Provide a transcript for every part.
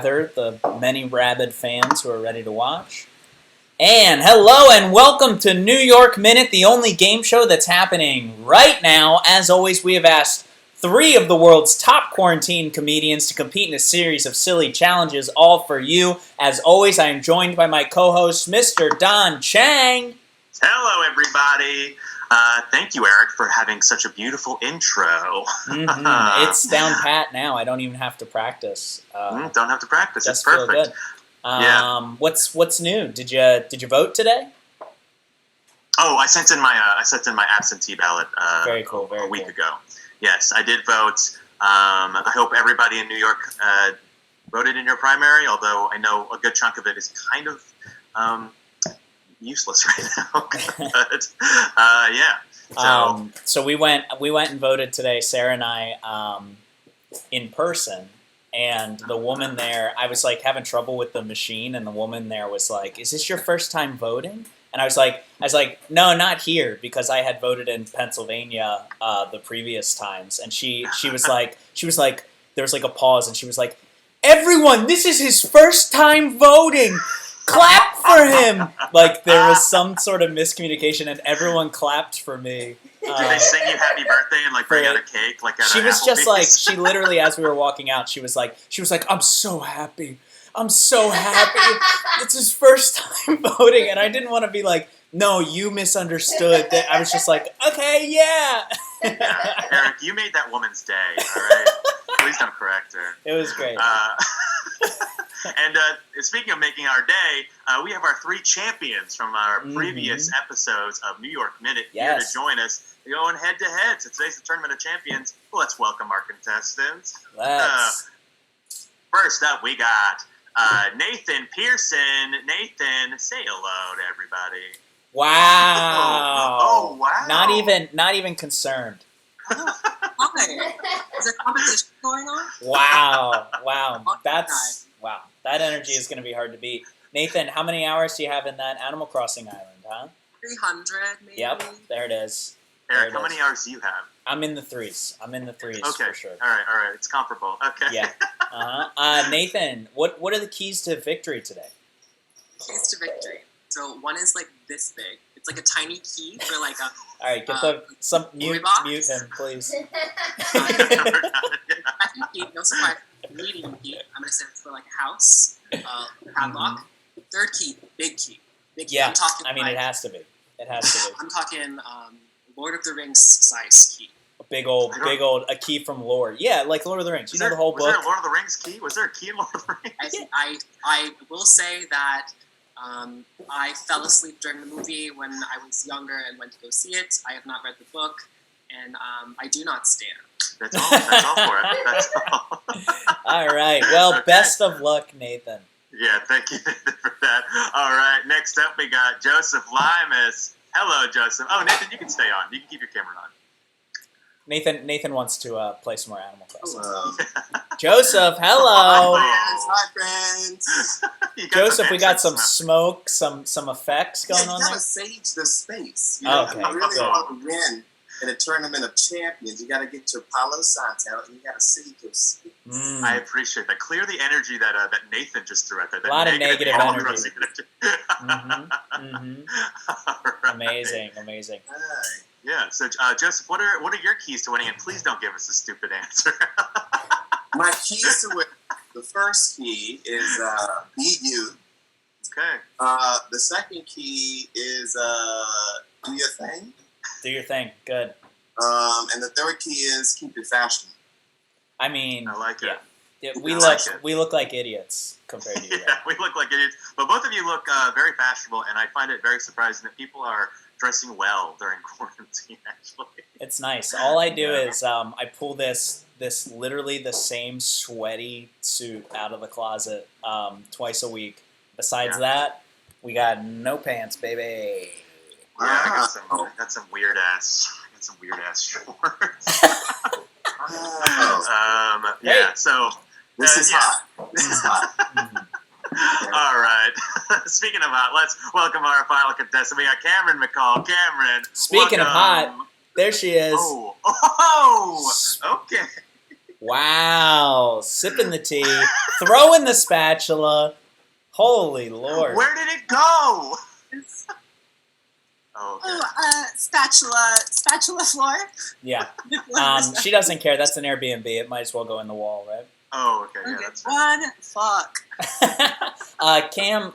The many rabid fans who are ready to watch. And hello and welcome to New York Minute, the only game show that's happening right now. As always, we have asked three of the world's top quarantine comedians to compete in a series of silly challenges, all for you. As always, I am joined by my co-host, Mr. Don Chang. Hello, everybody. Thank you, Eric, for having such a beautiful intro. It's down pat now. I don't even have to practice. Don't have to practice. Just it's perfect. Feel good. What's new? Did you vote today? Oh, I sent in my absentee ballot. Very cool. A week ago. Yes, I did vote. I hope everybody in New York voted in your primary. Although I know a good chunk of it is kind of useless right now. But yeah. So we went and voted today, Sarah and I, in person. And the woman there, I was like having trouble with the machine, and the woman there was like, "Is this your first time voting?" And I was like, "No, not here," because I had voted in Pennsylvania the previous times. And she was like, there was like a pause, and she was like, "Everyone, this is his first time voting. Clap for him!" Like there was some sort of miscommunication, and everyone clapped for me. Did they sing you happy birthday and like bring out a cake? She was just like, she literally, as we were walking out, she was like, "I'm so happy. I'm so happy. It's his first time voting." And I didn't want to be like, "No, you misunderstood." I was just like, "Okay, yeah." Yeah, Eric, you made that woman's day. All right, please don't correct her. It was great. And speaking of making our day, we have our three champions from our previous episodes of New York Minute here to join us. We're going head to head. So today's the Tournament of Champions. Let's welcome our contestants. First up, we got Nathan Pearson. Nathan, say hello to everybody. Wow. Oh, wow. Not even concerned. Hi. Is there competition going on? Wow. Wow. That energy is going to be hard to beat. Nathan, how many hours do you have in that Animal Crossing island, huh? 300, maybe. Yep, there it is. Eric, how many hours do you have? I'm in the threes. Okay. For sure. All right. It's comparable. Okay. Yeah. Nathan, what are the keys to victory today? Keys to victory. So one is like this big. It's like a tiny key for like a. All right, mute him, please. Second key, no surprise, medium key. I'm gonna say it's for like a house, padlock. Third key, big key. Yeah, I'm talking. It has to be. I'm talking Lord of the Rings size key. A big old, a key from lore. Yeah, like Lord of the Rings. You know the whole book. Was there a Lord of the Rings key? Was there a key in Lord of the Rings? I will say that I fell asleep during the movie when I was younger and went to go see it. I have not read the book, and I do not stand. That's all for it. That's all. All right. Well, okay. Best of luck, Nathan. Yeah, thank you for that. All right, next up we got Joseph Limas. Hello, Joseph. Oh, Nathan, you can stay on. You can keep your camera on. Nathan wants to play some more Animal Crossing. Hello. Joseph, hello. Hi, friends. Joseph, we got some smoke, some effects going on there. You gotta sage the space. Okay, I really want to win in a tournament of champions. You gotta get your Palo Santo and you gotta sage your space. I appreciate that. Clear the energy that Nathan just threw out there. A lot of negative energy. Right. Amazing. Yeah. So, Joseph, what are your keys to winning? And please don't give us a stupid answer. My keys to win. The first key is be you. Okay. The second key is do your thing. Do your thing. Good. And the third key is keep it fashionable. I mean, I like it. Yeah, we look like idiots compared to you. Yeah, we look like idiots. But both of you look very fashionable, and I find it very surprising that people are dressing well during quarantine, actually. It's nice. All I do is I pull this literally the same sweaty suit out of the closet twice a week. Besides that, we got no pants, baby. Yeah, I got some weird ass shorts. Yeah, so this is hot. All right. Speaking of hot, let's welcome our final contestant. We got Cameron McCall. Cameron. Speaking of hot, there she is. Oh, okay. Wow. Sipping the tea, throwing the spatula. Holy Lord. Where did it go? Oh, okay. Spatula floor. Yeah. She doesn't care. That's an Airbnb. It might as well go in the wall, right? Oh, okay. Yeah, that's fine. One fuck. Cam,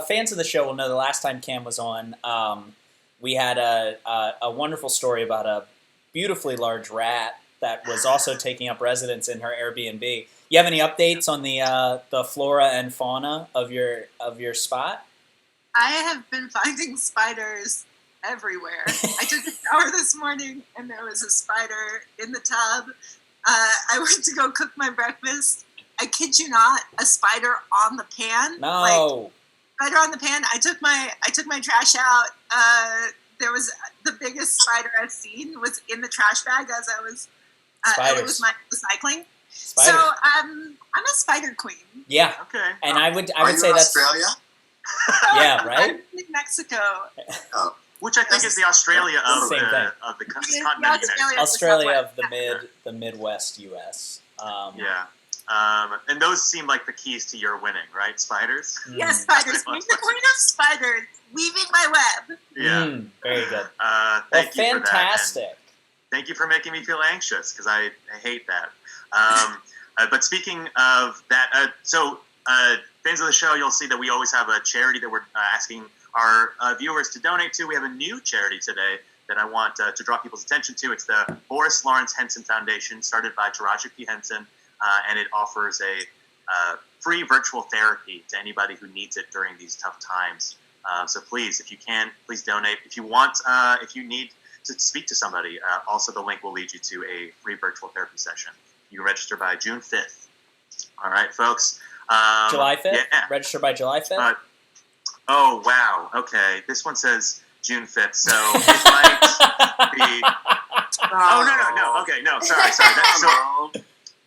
fans of the show will know the last time Cam was on, we had a wonderful story about a beautifully large rat that was also taking up residence in her Airbnb. You have any updates on the flora and fauna of your spot? I have been finding spiders everywhere. I took a shower this morning and there was a spider in the tub. I went to go cook my breakfast. I kid you not, a spider on the pan. No. Spider on the pan. I took my trash out. There was the biggest spider I've seen was in the trash bag as I was it was my recycling. Spiders. So I'm a spider queen. Yeah. Okay. And I would Are you say in that's Australia? yeah, right? I'm in Mexico. Oh, Which I think is the Australia of Same thing. the Yeah, continent of the United States. Australia of Yeah. the Midwest U.S. Yeah. And those seem like the keys to your winning, right? Spiders? Yes, spiders. Being the queen of spiders, weaving my web. Yeah. Very good. Thank you fantastic. for that. Thank you for making me feel anxious, because I hate that. But speaking of that, fans of the show, you'll see that we always have a charity that we're asking our viewers to donate to. We have a new charity today that I want to draw people's attention to. It's the Boris Lawrence Henson Foundation, started by Taraji P. Henson, and it offers a free virtual therapy to anybody who needs it during these tough times. So please, if you can, please donate. If you want, if you need to speak to somebody, also the link will lead you to a free virtual therapy session. You can register by June 5th. All right, folks. July 5th? Yeah. Register by July 5th? Oh, wow. Okay. This one says June 5th, so it might be... Oh, no. Okay, no, sorry.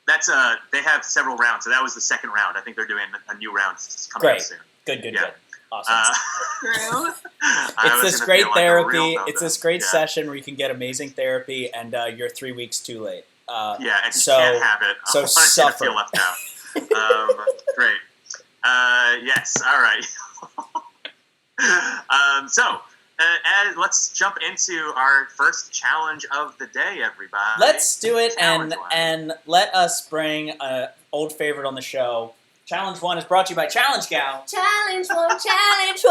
That's they have several rounds, so that was the second round. I think they're doing a new round coming up soon. Good. Yeah. Awesome. True. It's this great therapy. It's this great Yeah. session where you can get amazing therapy, and you're 3 weeks too late. Yeah, and so- you can't have it. so I want you to suffer. feel left out. Great. Yes, all right. Let's jump into our first challenge of the day, everybody. Let's do it, Challenge and one. let us bring an old favorite on the show. Challenge 1 is brought to you by Challenge Gal. Challenge one, challenge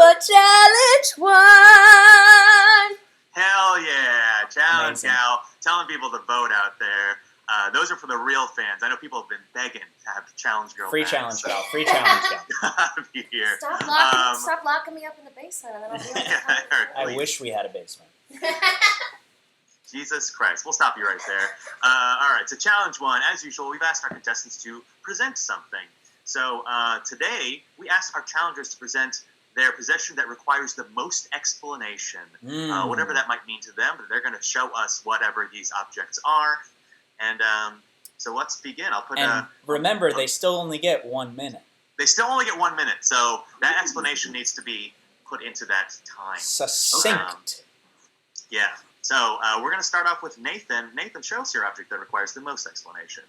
one. Hell yeah, Challenge Amazing. Gal. Telling people to vote out there. Those are for the real fans. I know people have been begging to have Challenge Girl Free back, Challenge so- Gal. Free Challenge Gal. be here. Stop locking me up in the basement, and then I'll be able to Yeah, come Eric, I please. wish we had a basement. Jesus Christ. We'll stop you right there. All right, so Challenge 1, as usual, we've asked our contestants to present something. So today, we asked our challengers to present their possession that requires the most explanation. Whatever that might mean to them, but they're going to show us whatever these objects are. And so let's begin. I'll put And remember, they still only get 1 minute. They still only get 1 minute, so that explanation needs to be put into that time. Succinct. Yeah. So we're going to start off with Nathan. Nathan, show us your object that requires the most explanation.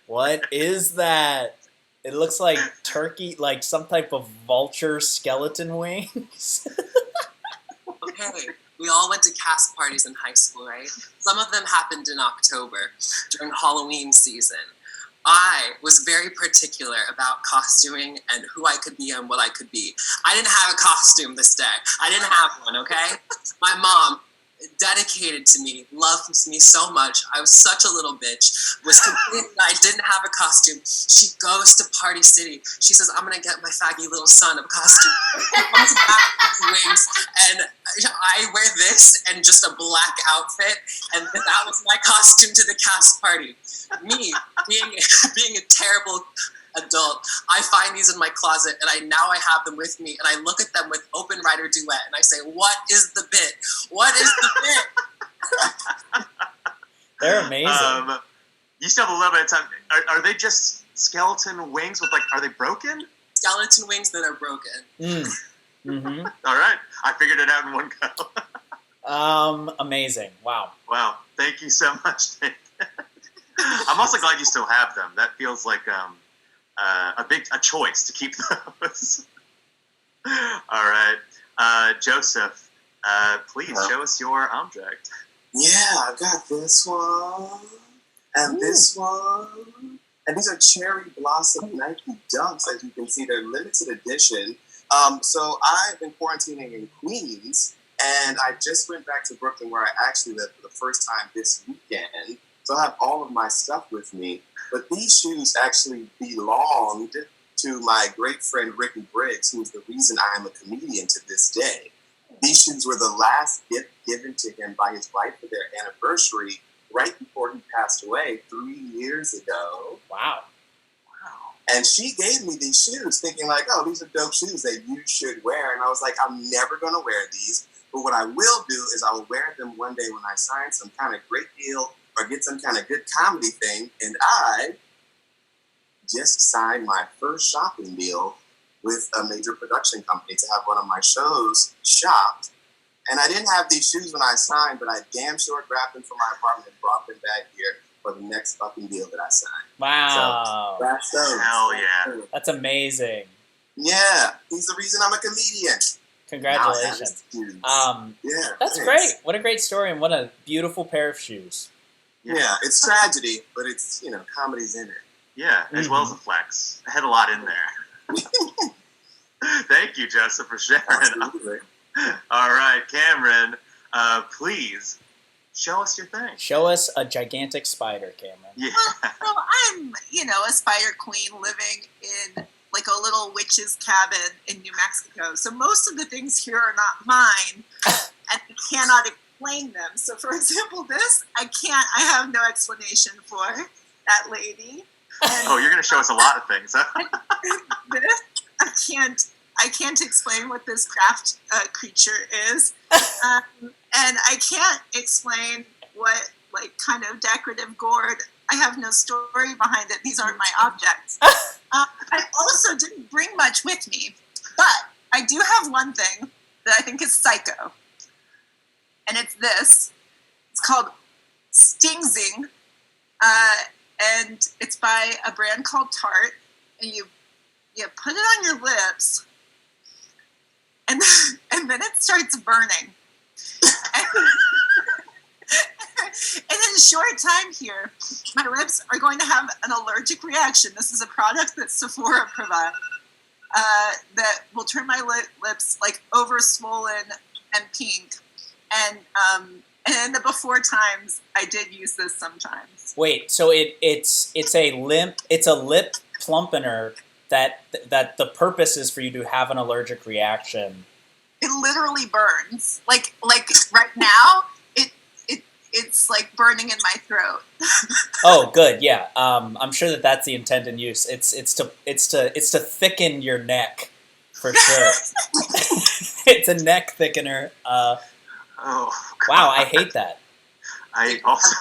What is that? It looks like turkey, like some type of vulture skeleton wings. Okay, we all went to cast parties in high school, right? Some of them happened in October during Halloween season. I was very particular about costuming and who I could be and what I could be. I didn't have a costume this day. I didn't have one, okay? My mom, dedicated to me, loved me so much. I was such a little bitch. Was complaining that I didn't have a costume. She goes to Party City. She says, I'm going to get my faggy little son a costume. He comes back with wings, and I wear this and just a black outfit, and that was my costume to the cast party. Me, being a terrible adult, I find these in my closet, and I have them with me, and I look at them with Open Rider Duet, and I say, what is the bit? What is the bit? They're amazing. You still have a little bit of time. Are they just skeleton wings with, like, are they broken? Skeleton wings that are broken. Mm-hmm. All right. I figured it out in one go. Amazing. Wow. Wow. Thank you so much, Nathan. I'm also glad you still have them. That feels like a choice to keep those. All right. Joseph, please show us your object. Yeah, I got this one and this one. And these are Cherry Blossom Nike Dunks. As you can see, they're limited edition. So I've been quarantining in Queens, and I just went back to Brooklyn, where I actually lived for the first time this weekend. So I have all of my stuff with me. But these shoes actually belonged to my great friend Ricky Briggs, who's the reason I am a comedian to this day. These shoes were the last gift given to him by his wife for their anniversary right before he passed away 3 years ago. Wow. And she gave me these shoes thinking like, oh, these are dope shoes that you should wear. And I was like, I'm never going to wear these. But what I will do is I will wear them one day when I sign some kind of great deal or get some kind of good comedy thing. And I just signed my first shopping deal with a major production company to have one of my shows shopped. And I didn't have these shoes when I signed, but I damn sure grabbed them from my apartment and brought them back here for the next fucking deal that I signed. Wow. So that's those. Hell yeah. That's amazing. Yeah, he's the reason I'm a comedian. Congratulations. Yeah, That's great. What a great story, and what a beautiful pair of shoes. Yeah, it's tragedy, but it's, comedy's in it. Yeah, as well as a flex. I had a lot in there. Thank you, Joseph, for sharing. Absolutely. All right, Cameron, please show us your thing. Show us a gigantic spider, Cameron. Yeah. Well, I'm, a spider queen living in like a little witch's cabin in New Mexico. So most of the things here are not mine, and I cannot explain them. So, for example, this, I have no explanation for that lady. And Oh, you're going to show us a lot of things, huh? this, I can't explain what this craft creature is. And I can't explain what, kind of decorative gourd. I have no story behind it. These aren't my objects. I also didn't bring much with me, but I do have one thing that I think is psycho. And it's this. It's called Stingzing. And it's by a brand called Tarte. And you put it on your lips, and then it starts burning. And in a short time here, my lips are going to have an allergic reaction. This is a product that Sephora provides that will turn my lips over swollen and pink. And in the before times, I did use this sometimes. Wait, so it's a lip plumpener that the purpose is for you to have an allergic reaction. It literally burns. Like right now, it's like burning in my throat. Oh, good. Yeah. I'm sure that's the intent and use. It's to thicken your neck, for sure. It's a neck thickener. Oh, God. Wow, I hate that. I also...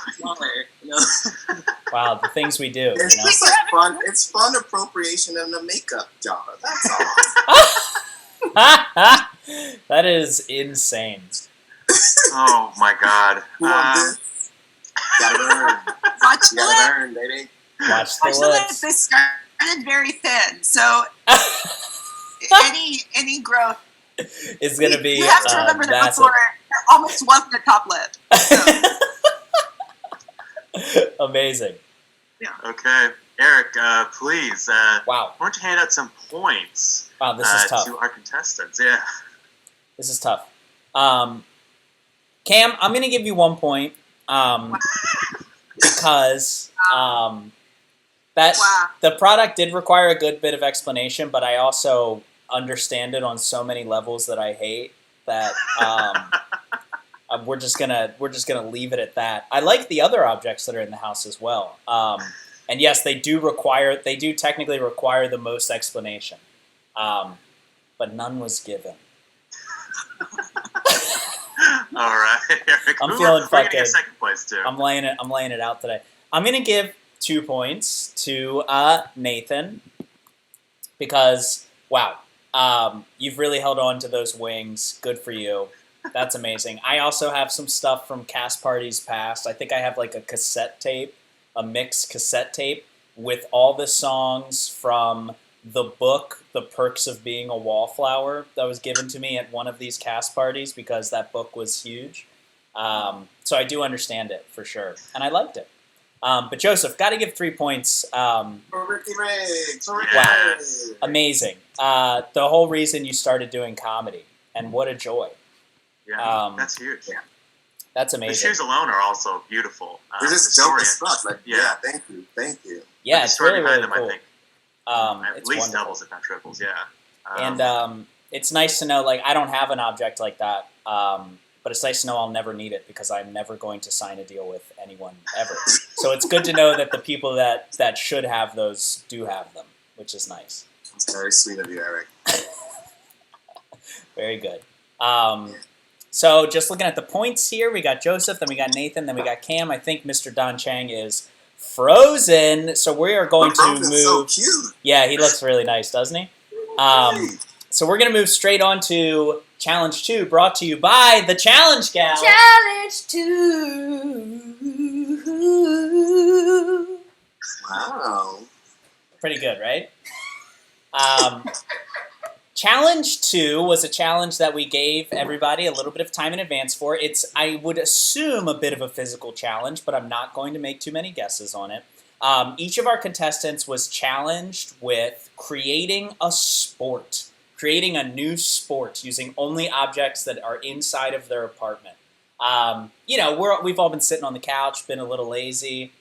Wow, the things we do. It's just fun. It's fun appropriation in the makeup jar. That's all. That is insane. Oh, my God. Who on this? Gotta learn. Watch You the gotta lip. learn, baby. Watch the Watch the lips. lips. They started very thin, so any growth. It's gonna be You have to remember that massive. before there almost wasn't a top lip. So. Amazing. Okay. Eric, please, Wow. why don't you hand out some points Wow, this is tough. to our contestants? Yeah. This is tough. Cam, I'm gonna give you 1 point because the product did require a good bit of explanation, but I also understand it on so many levels that I hate that we're just gonna leave it at that. I like the other objects that are in the house as well, and yes, they do technically require the most explanation, but none was given. All right, Eric. I'm Who feeling are we gonna fucking. get second place to? I'm laying it out today. I'm gonna give 2 points to Nathan because wow, you've really held on to those wings. Good for you. That's amazing. I also have some stuff from cast parties past. I think I have like a cassette tape, a mixed cassette tape with all the songs from the book, The Perks of Being a Wallflower, that was given to me at one of these cast parties because that book was huge. So I do understand it for sure. And I liked it. But Joseph, got to give 3 points. For Ricky Riggs. For Ricky Wow. Riggs. Amazing. The whole reason you started doing comedy. And what a joy. Yeah, that's huge. Yeah. That's The amazing. shoes alone are also beautiful. They're just the dope story- as fuck. Like, Yeah. thank you. Yeah, the it's story really, behind really them, cool. I think, at It's least wonderful. doubles, if not triples. Yeah. And it's nice to know, like, I don't have an object like that, but it's nice to know I'll never need it because I'm never going to sign a deal with anyone ever. So it's good to know that the people that should have those do have them, which is nice. It's very sweet of you, Eric. Very good. So just looking at the points here, we got Joseph, then we got Nathan, then we got Cam. I think Mr. Don Chang is frozen, so we are going to move. So cute. Yeah, he looks really nice, doesn't he? So we're going to move straight on to Challenge 2, brought to you by the Challenge Gal. Challenge 2. Wow. Pretty good, right? Challenge 2 was a challenge that we gave everybody a little bit of time in advance for. It's, I would assume, a bit of a physical challenge, but I'm not going to make too many guesses on it. Each of our contestants was challenged with creating a sport, creating a new sport using only objects that are inside of their apartment. We've all been sitting on the couch, been a little lazy.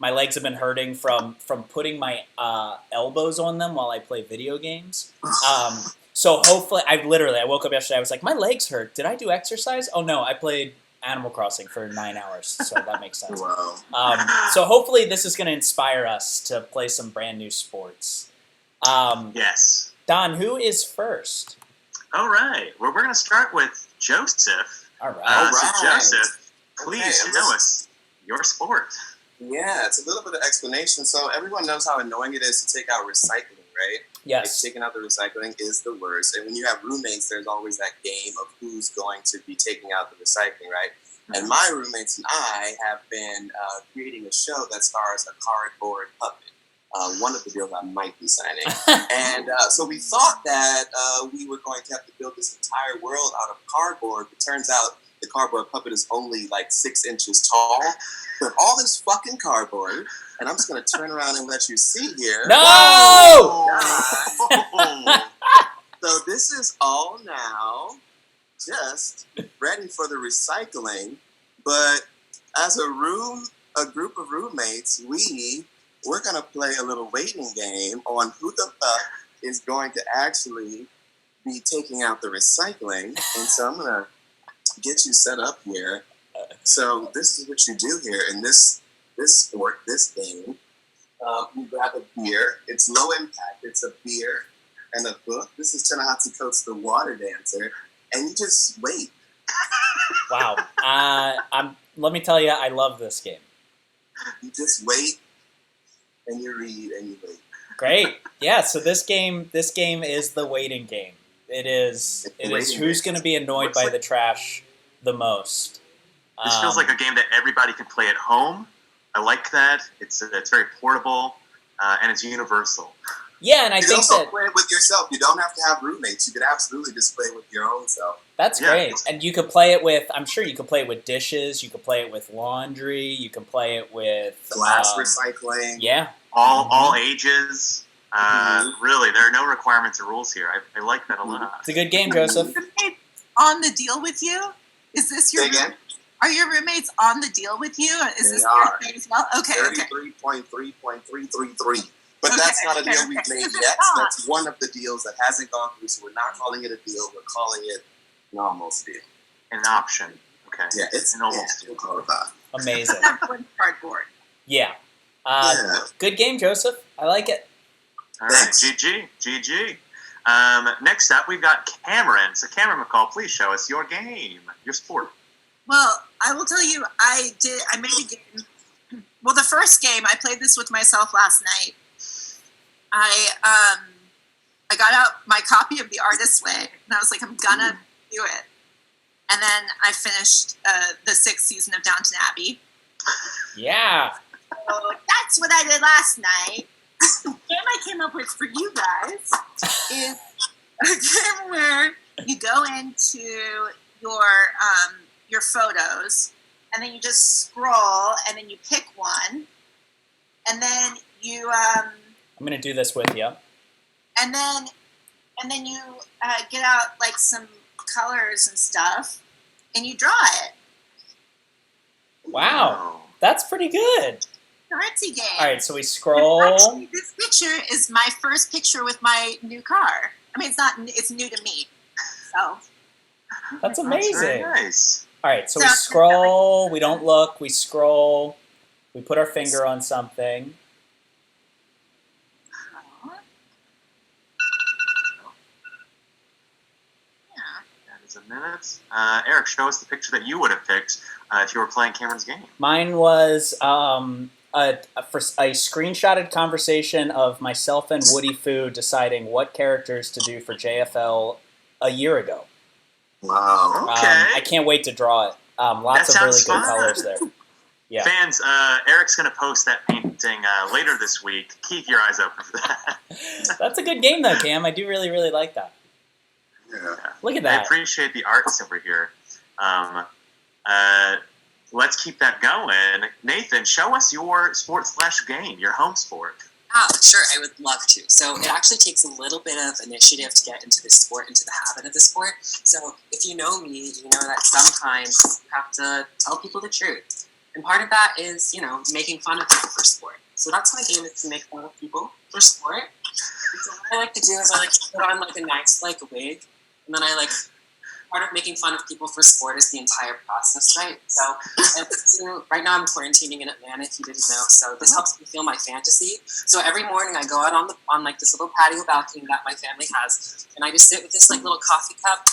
My legs have been hurting from putting my elbows on them while I play video games. So hopefully, I woke up yesterday, I was like, my legs hurt. Did I do exercise? Oh no, I played Animal Crossing for 9 hours, so that makes sense. Wow. So hopefully this is going to inspire us to play some brand new sports. Yes. Don, who is first? All right. Well, we're going to start with Joseph. All right. All So right. Joseph, please Okay, show us your sport. Yeah, it's a little bit of explanation. So everyone knows how annoying it is to take out recycling, right? Yes. Like, taking out the recycling is the worst. And when you have roommates, there's always that game of who's going to be taking out the recycling, right? And my roommates and I have been creating a show that stars a cardboard puppet. One of the deals I might be signing. And so we thought that we were going to have to build this entire world out of cardboard. It turns out the cardboard puppet is only like 6 inches tall. But all this fucking cardboard, and I'm just going to turn around and let you see here. No! Oh. So this is all now just ready for the recycling. But as a group of roommates, we're going to play a little waiting game on who the fuck is going to actually be taking out the recycling. And so I'm going to get you set up here. So this is what you do here in this sport, this game. You grab a beer. It's low impact. It's a beer and a book. This is Ta-Nehisi Coates' The Water Dancer. And you just wait. Wow. Let me tell you, I love this game. You just wait, and you read, and you wait. Great. Yeah, so this game is the waiting game. It is who's going to be annoyed by the trash the most. This feels like a game that everybody can play at home. I like that. It's very portable, and it's universal. Yeah, and I You can think also that play it with yourself. You don't have to have roommates. You could absolutely just play it with your own self. that's Yeah. great. And you could play it with, I'm sure you could play it with dishes, you could play it with laundry, you can play it with Glass recycling. Yeah. All ages. Mhm. Really, there are no requirements or rules here. I like that a lot. It's a good game, Joseph. Roommates on the deal with you? Is this your? Say again? Are your roommates on the deal with you? Is They this are. your thing as well? Okay. 33.3.333. But Okay, that's not a okay, deal okay. we've made It's yet. not. That's one of the deals that hasn't gone through, so we're not calling it a deal. We're calling it an almost deal. An option. Okay. Yeah, it's an almost. we'll call it that. Amazing. Everyone's cardboard. Yeah. Yeah. Good game, Joseph. I like it. All right. Thanks. GG. Next up, we've got Cameron. So, Cameron McCall, please show us your game, your sport. Well, I will tell you, I made a game. Well, the first game, I played this with myself last night. I got out my copy of The Artist's Way, and I was like, I'm gonna do it. And then I finished the 6th season of Downton Abbey. Yeah. So that's what I did last night. The game I came up with for you guys is a game where you go into your photos, and then you just scroll, and then you pick one, and then you I'm gonna do this with you. and then you get out like some colors and stuff, and you draw it. Wow, that's pretty good. Artsy game. All right, so we scroll. Actually, this picture is my first picture with my new car. I mean, it's new to me. So That's amazing. That's very nice. All right, so we scroll. We don't look. We scroll. We put our finger on something. That is a minute. Eric, show us the picture that you would have picked if you were playing Cameron's game. Mine was a screenshotted conversation of myself and Woody Fu deciding what characters to do for JFL a year ago. Wow. Okay. I can't wait to draw it. Lots That of really sounds good fun. colors there. Yeah. Fans, Eric's going to post that painting later this week. Keep your eyes open for that. That's a good game, though, Cam. I do really, really like that. Yeah. Look at I that. appreciate the arts over here. Let's keep that going. Nathan, show us your sport/game, your home sport. Sure, I would love to. So it actually takes a little bit of initiative to get into this sport, into the habit of the sport. So if you know me, you know that sometimes you have to tell people the truth. And part of that is, making fun of people for sport. So that's my game, is to make fun of people for sport. And so what I like to do is I like to put on like a nice wig, and then part of making fun of people for sport is the entire process, right? So right now I'm quarantining in Atlanta, if you didn't know. So this helps me feel my fantasy. So every morning I go out on this little patio balcony that my family has, and I just sit with this little coffee cup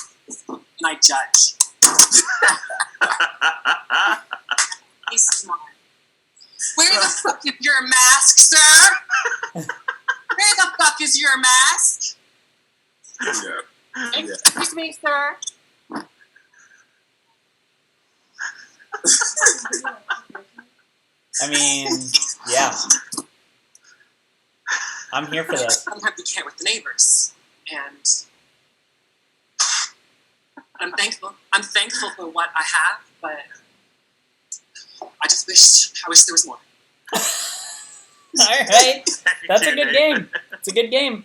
and I judge. Hey, smart. Where the fuck is your mask, sir? Where the fuck is your mask? Yeah. Excuse me, sir. I mean, yeah. I'm here for this. Sometimes you can't with the neighbors, and I'm thankful. I'm thankful for what I have, but I wish there was more. All right. That's a good game. It's a good game.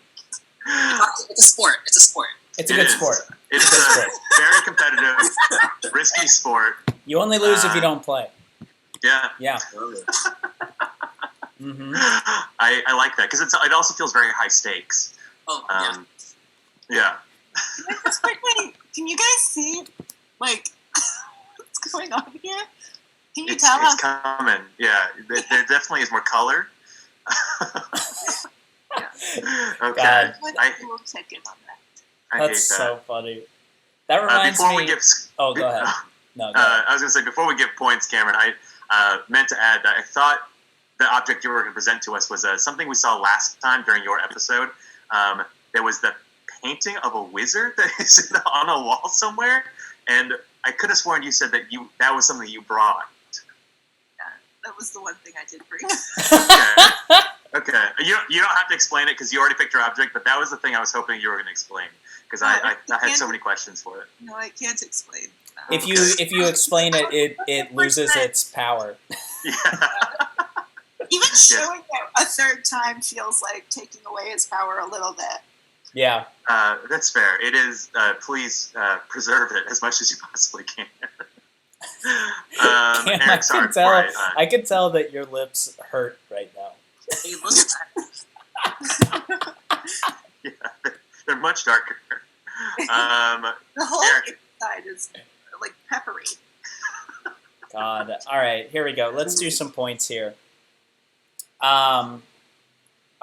It's a sport. It's a sport. It's a good sport. It's a very competitive, risky sport. You only lose if you don't play. Yeah. Yeah. Mm-hmm. I like that because it also feels very high stakes. Oh, yeah. Can you guys see what's going on here? Can you It's tell how coming. Yeah, there definitely is more color. Okay. God. we'll check in on that. I hate that. That's so funny. That reminds before me. we give, Oh, go ahead. No, go ahead. I was going to say, before we give points, Cameron, I meant to add that I thought the object you were going to present to us was something we saw last time during your episode. There was the painting of a wizard that is on a wall somewhere, and I could have sworn you said that was something you brought. That was the one thing I did bring. Okay. You don't have to explain it because you already picked your object, but that was the thing I was hoping you were going to explain because I had so many questions for it. No, I can't explain. If you explain it, it loses its power. Yeah. Even showing it a third time feels like taking away his power a little bit. Yeah. That's fair. It is. Please preserve it as much as you possibly can. Eric, sorry, I can tell that your lips hurt right now. Hey, look at that. Yeah, they're much darker. The whole Eric. inside is like peppery. God. All right, here we go. Let's do some points here. All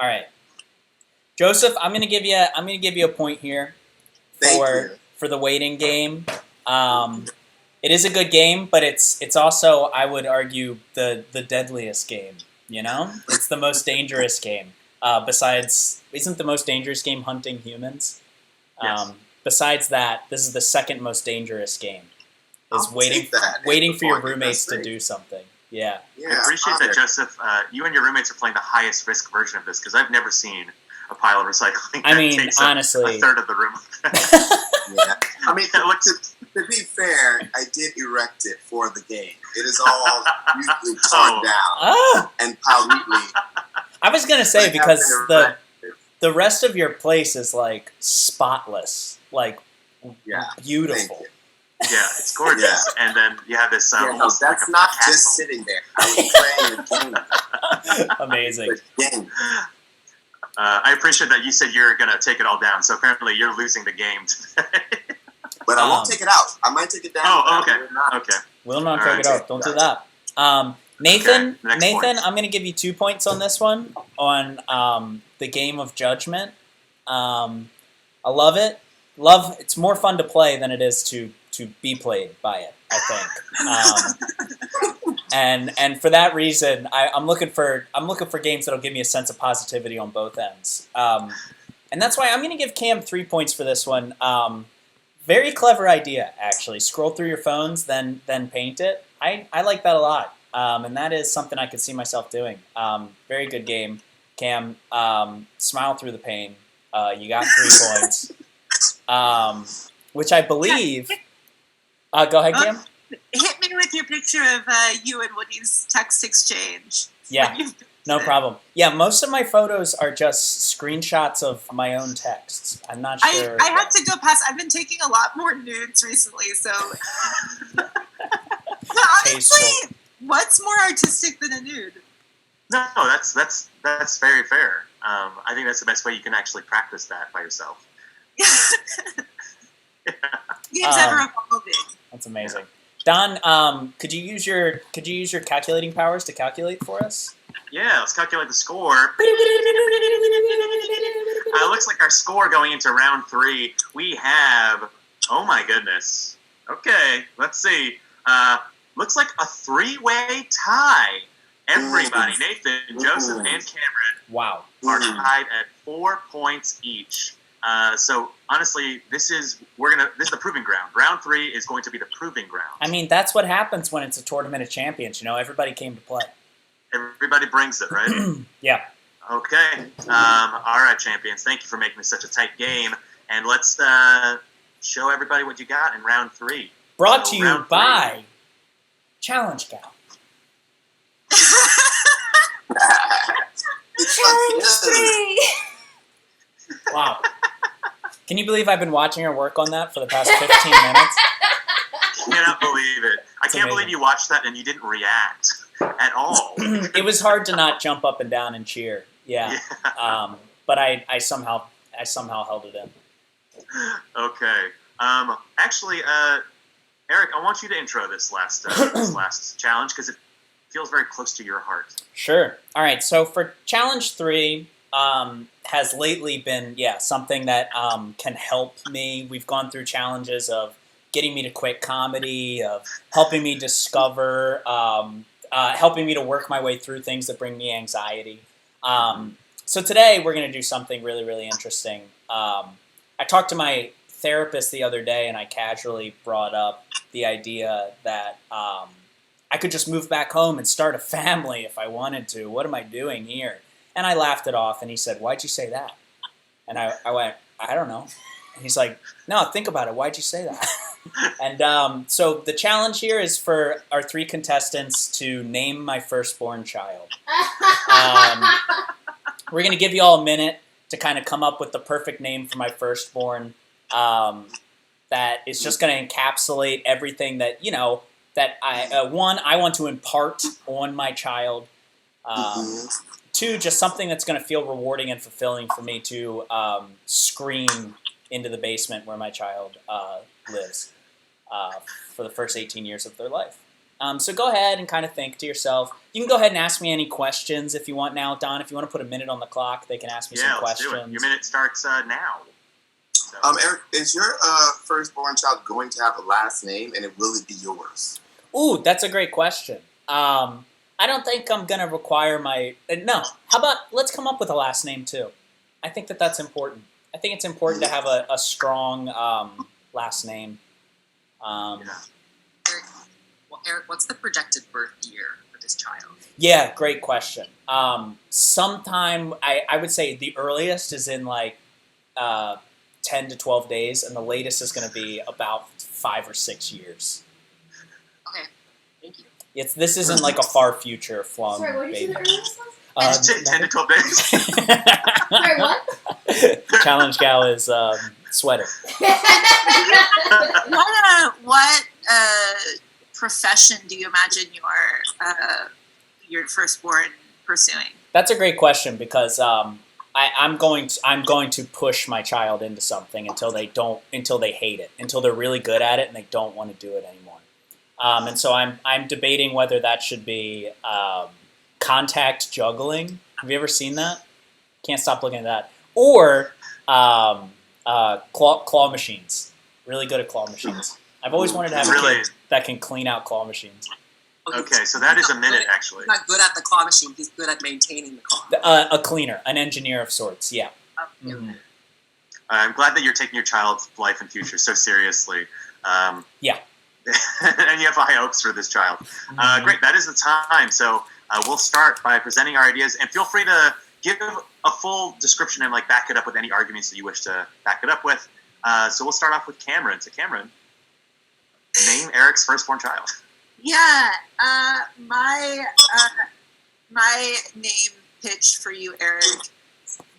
right, Joseph, I'm gonna give you a point here for the waiting game. It is a good game, but it's also, I would argue, the deadliest game. You know, it's the most dangerous game. Isn't the most dangerous game hunting humans? Yes. Besides that, this is the second most dangerous game. is waiting for your roommates to do something. Yeah. I appreciate that, Joseph. You and your roommates are playing the highest risk version of this because I've never seen a pile of recycling. I mean, takes honestly, a third of the room. Yeah. I mean, to be fair, I did erect it for the game. It is all usually torn down and piled neatly. I was gonna say because the rest of your place is like spotless, like beautiful. Yeah, it's gorgeous. And then you have this. That's like not just sitting there. I was playing a game. Amazing. I appreciate that you said you're going to take it all down. So apparently you're losing the game today. But I won't take it out. I might take it down. Oh, okay. Okay. We'll not take it out. Don't do that. Nathan, I'm going to give you 2 points on this one, on the game of judgment. I love it. It's more fun to play than it is to be played by it, I think. And for that reason, I'm looking for games that'll give me a sense of positivity on both ends. And that's why I'm going to give Cam 3 points for this one. Very clever idea, actually. Scroll through your phones, then paint it. I like that a lot. And that is something I could see myself doing. Very good game, Cam. Smile through the pain. You got 3 points. Which I believe... go ahead, Cam. Hit me with your picture of you and Woody's text exchange. Yeah, no problem. Yeah, most of my photos are just screenshots of my own texts. I'm not sure. I had to go past. I've been taking a lot more nudes recently, so. But honestly, what's more artistic than a nude? No, that's very fair. I think that's the best way you can actually practice that by yourself. Game's ever evolving. That's amazing. Don, could you use your calculating powers to calculate for us? Yeah, let's calculate the score. Looks like our score going into round 3, we have, oh my goodness. Okay, let's see. Looks like a 3-way tie. Everybody, Nathan, Joseph, and Cameron, are tied at 4 points each. So honestly, this is the proving ground. Round 3 is going to be the proving ground. I mean, that's what happens when it's a tournament of champions. Everybody came to play. Everybody brings it, right? Yeah. Okay. All right, champions. Thank you for making this such a tight game, and let's show everybody what you got in round 3. Brought to you by Challenge Gal. Challenge 3. Wow. Can you believe I've been watching her work on that for the past 15 minutes? Cannot believe it. I can't believe you watched that and you didn't react at all. It was hard to not jump up and down and cheer. Yeah. But I somehow held it in. Okay. Actually, Eric, I want you to intro this last challenge because it feels very close to your heart. Sure. All right. So for challenge 3, has lately been something that can help me. We've gone through challenges of getting me to quit comedy, of helping me discover, helping me to work my way through things that bring me anxiety. So today we're going to do something really, really interesting. I talked to my therapist the other day and I casually brought up the idea that I could just move back home and start a family if I wanted to. What am I doing here? And I laughed it off, and he said, "Why'd you say that?" And I went, "I don't know." And he's like, "No, think about it. Why'd you say that?" And so the challenge here is for our 3 contestants to name my firstborn child. We're going to give you all a minute to kind of come up with the perfect name for my firstborn that is just going to encapsulate everything that, that I want to impart on my child. 2, just something that's going to feel rewarding and fulfilling for me to scream into the basement where my child lives for the first 18 years of their life. So go ahead and kind of think to yourself. You can go ahead and ask me any questions if you want now. Don, if you want to put a minute on the clock, they can ask me some questions. Do it. Your minute starts now. So. Eric, is your firstborn child going to have a last name, and will it be yours? Ooh, that's a great question. I don't think I'm going to require no. How about let's come up with a last name too? I think that's important. I think it's important to have a strong last name. Well, Eric, what's the projected birth year for this child? Yeah, great question. Sometime, I would say the earliest is in like 10 to 12 days, and the latest is going to be about 5 or 6 years. Okay, thank you. This isn't like a far future flung Sorry, what did you say baby. the earliest was? Did you say 10 to 12 days? Sorry, what? Challenge gal is sweater. What profession do you imagine your firstborn pursuing? That's a great question because I'm going to push my child into something until they hate it, until they're really good at it and they don't want to do it anymore. And so I'm debating whether that should be contact juggling. Have you ever seen that? Can't stop looking at that. Or claw machines. Really good at claw machines. I've always wanted to have a kid that can clean out claw machines. Okay, so that is a minute, actually. He's not good at the claw machine. He's good at maintaining the claw. A cleaner, an engineer of sorts, yeah. Mm-hmm. I'm glad that you're taking your child's life and future so seriously. Yeah. And you have high hopes for this child. Great, that is the time. So we'll start by presenting our ideas, and feel free to give a full description and like back it up with any arguments that you wish to back it up with. So we'll start off with Cameron. So Cameron, name Eric's firstborn child. Yeah, my name pitch for you, Eric,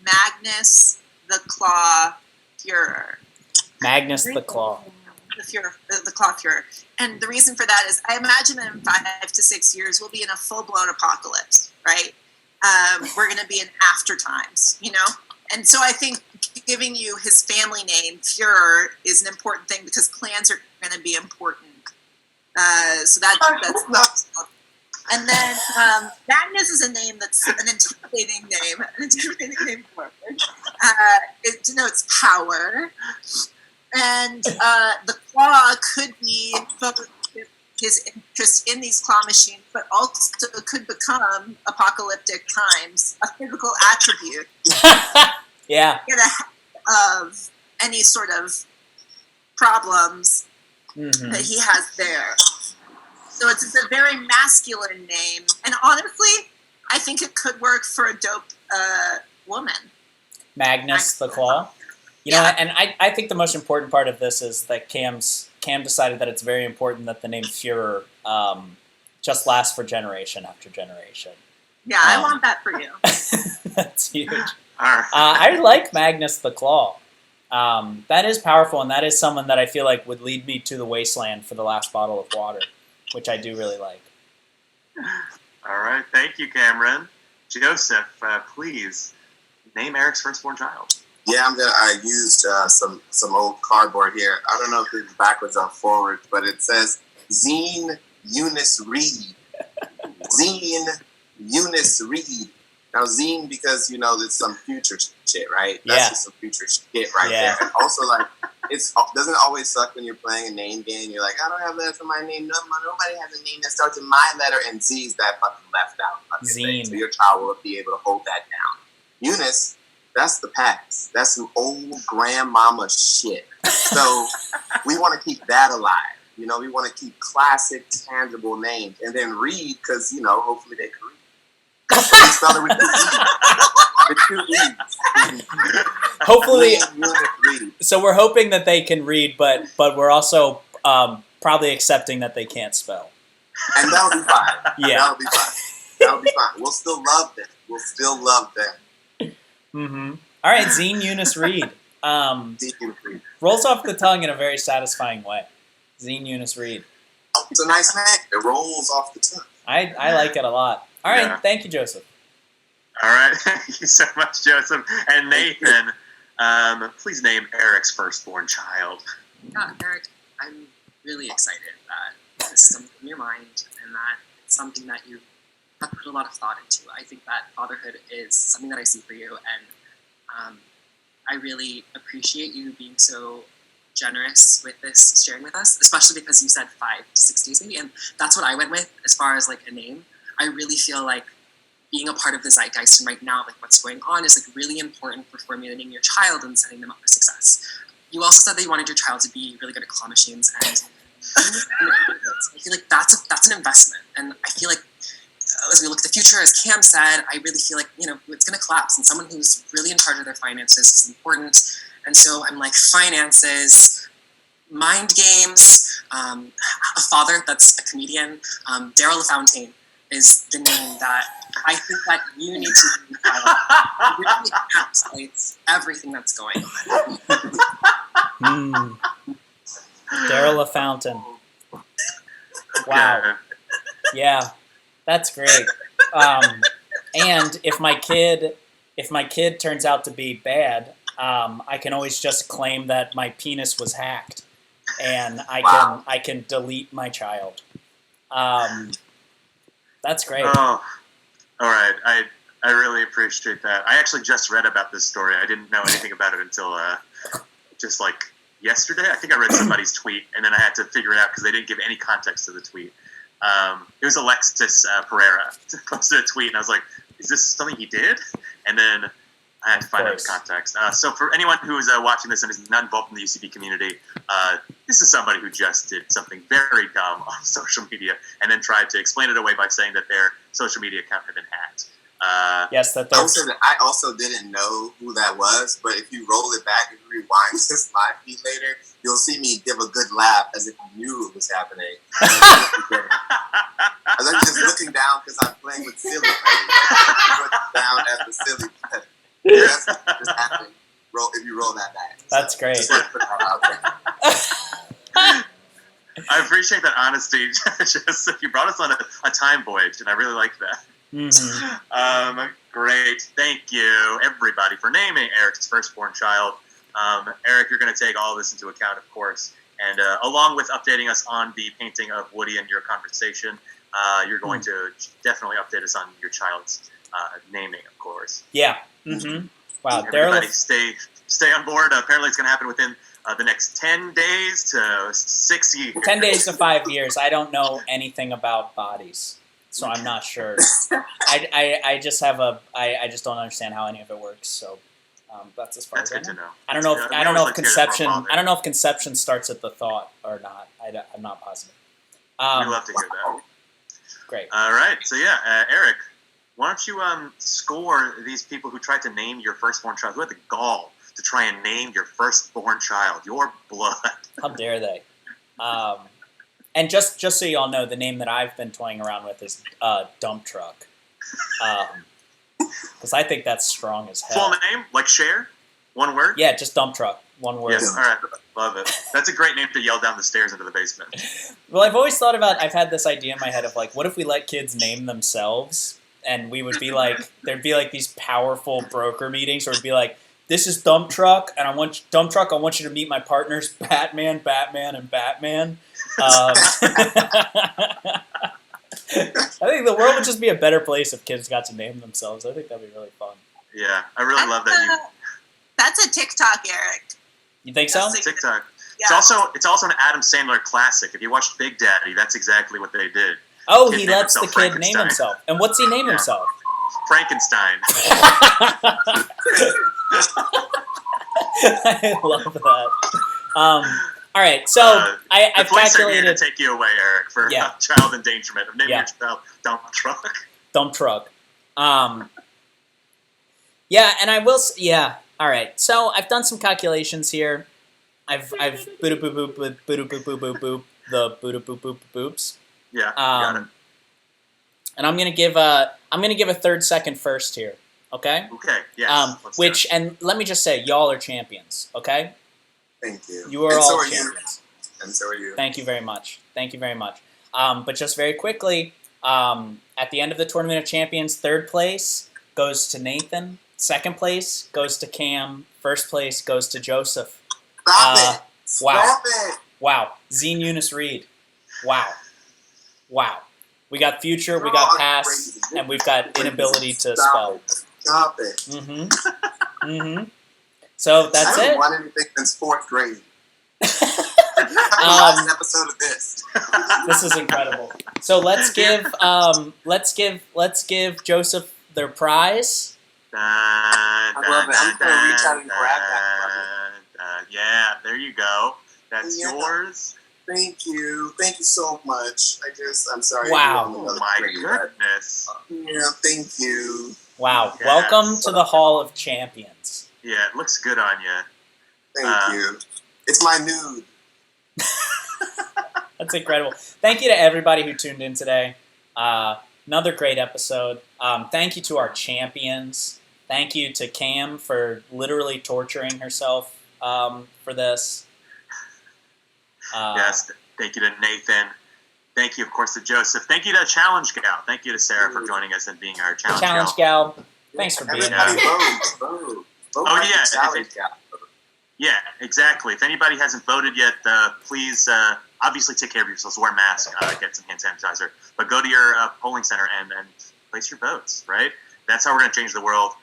Magnus the Claw Fuhrer. Magnus the Claw. The Claw Fuhrer. And the reason for that is I imagine in 5 to 6 years we'll be in a full-blown apocalypse, right? We're going to be in after times, you know? And so I think giving you his family name, Fuhrer, is an important thing because clans are going to be important. So that's not. And then Magnus is a name that's an intimidating name for it. It denotes power. And the claw could be both his interest in these claw machines, but also could become apocalyptic times a physical attribute. Yeah. Of any sort of problems that he has there. So it's a very masculine name. And honestly, I think it could work for a dope woman. Magnus the Claw. You know, and I think the most important part of this is that Cam decided that it's very important that the name Fuhrer just lasts for generation after generation. Yeah, I want that for you. That's huge. I like Magnus the Claw. That is powerful, and that is someone that I feel like would lead me to the wasteland for the last bottle of water, which I do really like. All right, thank you, Cameron. Joseph, please name Eric's firstborn child. Yeah, I used some old cardboard here. I don't know if it's backwards or forward, but it says Zine Eunice Reed. Zine Eunice Reed. Now, zine, because, you know, there's some future shit, right? That's just some future shit right there. And also, like, doesn't it always suck when you're playing a name game? You're like, I don't have that for my name. Nobody has a name that starts with my letter, and Z's that fucking left out. Zine. So your child will be able to hold that down. Eunice, that's the past. That's some old grandmama shit. So we want to keep that alive. You know, we want to keep classic, tangible names. And then Reed, because, you know, hopefully they can read. Spell it with 2 E's. Hopefully, so we're hoping that they can read, but we're also probably accepting that they can't spell. And that'll be fine. Yeah, that'll be fine. We'll still love them. Mm-hmm. All right, Zine Eunice Reed. Rolls off the tongue in a very satisfying way. Zine Eunice Reed. It's a nice name. It rolls off the tongue. I like it a lot. All right, Thank you, Joseph. All right, thank you so much, Joseph. And Nathan, please name Eric's firstborn child. Yeah, Eric, I'm really excited that this is something in your mind and that it's something that you have put a lot of thought into. I think that fatherhood is something that I see for you, and I really appreciate you being so generous with this, sharing with us, especially because you said 5 to 6 days maybe, and that's what I went with as far as like a name. I really feel like being a part of the zeitgeist and right now, like what's going on is like really important for formulating your child and setting them up for success. You also said that you wanted your child to be really good at claw machines, and feel like that's an investment, and I feel like as we look at the future, as Cam said, I really feel like it's going to collapse, and someone who's really in charge of their finances is important. And so I'm like, finances, mind games, a father that's a comedian, Daryl LaFontaine is the name that I think that you need to it really encapsulates everything that's going on. Daryl LaFountain. Wow. Yeah, that's great. And if my kid turns out to be bad, I can always just claim that my penis was hacked, and I can delete my child. That's great. Oh, all right. I really appreciate that. I actually just read about this story. I didn't know anything about it until just like yesterday. I think I read somebody's tweet, and then I had to figure it out because they didn't give any context to the tweet. It was Alexis Pereira posted a tweet, and I was like, "Is this something he did?" And then I had to find out the context. So for anyone who is watching this and is not involved in the UCB community, this is somebody who just did something very dumb on social media and then tried to explain it away by saying that their social media account had been hacked. Yes, that I also didn't know who that was, but if you roll it back and rewind this live feed later, you'll see me give a good laugh as if I knew it was happening. I was just looking down because I'm playing with silly looking down at the silly pet. That's just happening. If you roll that back. That's great. Just like put that out there. I appreciate that honesty. Just you brought us on a time voyage, and I really like that. Mm-hmm. Great. Thank you, everybody, for naming Eric's firstborn child. Eric, you're going to take all this into account, of course, and along with updating us on the painting of Woody and your conversation, you're going to definitely update us on your child's naming, of course. Yeah. Mm-hmm. Wow. Everybody, stay on board. Apparently, it's going to happen within the next 10 days to 6 years. 10 days to 5 years. I don't know anything about bodies, so I'm not sure. I just have I just don't understand how any of it works. So that's as far That's as good to know. I don't know. I don't know if conception. I I don't know if conception starts at the thought or not. I'm not positive. We love to hear that. Great. All right. So yeah, Eric, why don't you score these people who tried to name your firstborn child? Who had the gall to try and name your firstborn child? Your blood. How dare they? And just so you all know, the name that I've been toying around with is Dump Truck. Because I think that's strong as hell. Full name? Like Cher? One word? Yeah, just Dump Truck. One word. Yes, all right. Love it. That's a great name to yell down the stairs into the basement. Well, I've had this idea in my head of like, what if we let kids name themselves? And we would be like, there'd be like these powerful broker meetings where it'd be like, this is Dump Truck, and I want you to meet my partners, Batman, and Batman. I think the world would just be a better place if kids got to name themselves. I think that'd be really fun. Yeah, I really love that That's a TikTok, Eric. You think so? TikTok. Yeah. It's also an Adam Sandler classic. If you watched Big Daddy, that's exactly what they did. Oh, Kid he named lets the himself kid name Frankenstein. himself. And what's he name himself? Frankenstein. I love that. All right, so I've the police are here calculated to take you away, Eric, for child endangerment of naming your child Dump Truck. Dump Truck. Yeah, and I will. All right. So I've done some calculations here. I've boop boop boop boop boop boop boop boop boop the boop boop boop boops. Yeah, got it. And I'm gonna give a 3rd second first here. Okay. Okay. Yes. And let me just say, y'all are champions. Okay. Thank you. You are all champions. And so are you. Thank you very much. But just very quickly, at the end of the Tournament of Champions, 3rd place goes to Nathan. 2nd place goes to Cam. 1st place goes to Joseph. Stop it. Wow. Stop it. Wow. Zine Eunice Reed. Wow. We got future, we got past, and we've got inability to spell. Stop it. Mm-hmm. So that's I it. haven't won anything since 4th grade. Last episode of this. This is incredible. So let's give Joseph their prize. I love it. I'm gonna reach out and grab that. Yeah, there you go. That's yours. Thank you so much. I'm sorry. Wow. Oh my goodness. Yeah, thank you. Wow. Yes. Welcome to the Hall of Champions. Yeah, it looks good on you. Thank you. It's my nude. That's incredible. Thank you to everybody who tuned in today. Another great episode. Thank you to our champions. Thank you to Cam for literally torturing herself for this. Yes, thank you to Nathan. Thank you, of course, to Joseph. Thank you to Challenge Gal. Thank you to Sarah for joining us and being our Challenge Gal. Gal. Thanks for being Everybody here. vote. Oh, yeah, Challenge Gal. Yeah, exactly. If anybody hasn't voted yet, please obviously take care of yourselves. Wear a mask, get some hand sanitizer. But go to your polling center and place your votes, right? That's how we're going to change the world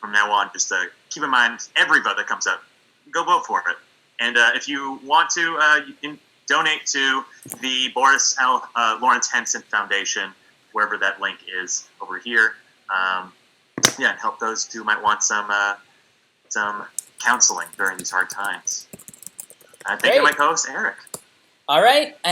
from now on. Just keep in mind, every vote that comes up, go vote for it. And if you want to, you can donate to the Boris L. Lawrence Henson Foundation, wherever that link is over here. And help those who might want some counseling during these hard times. Thank you to my co-host, Eric. All right. And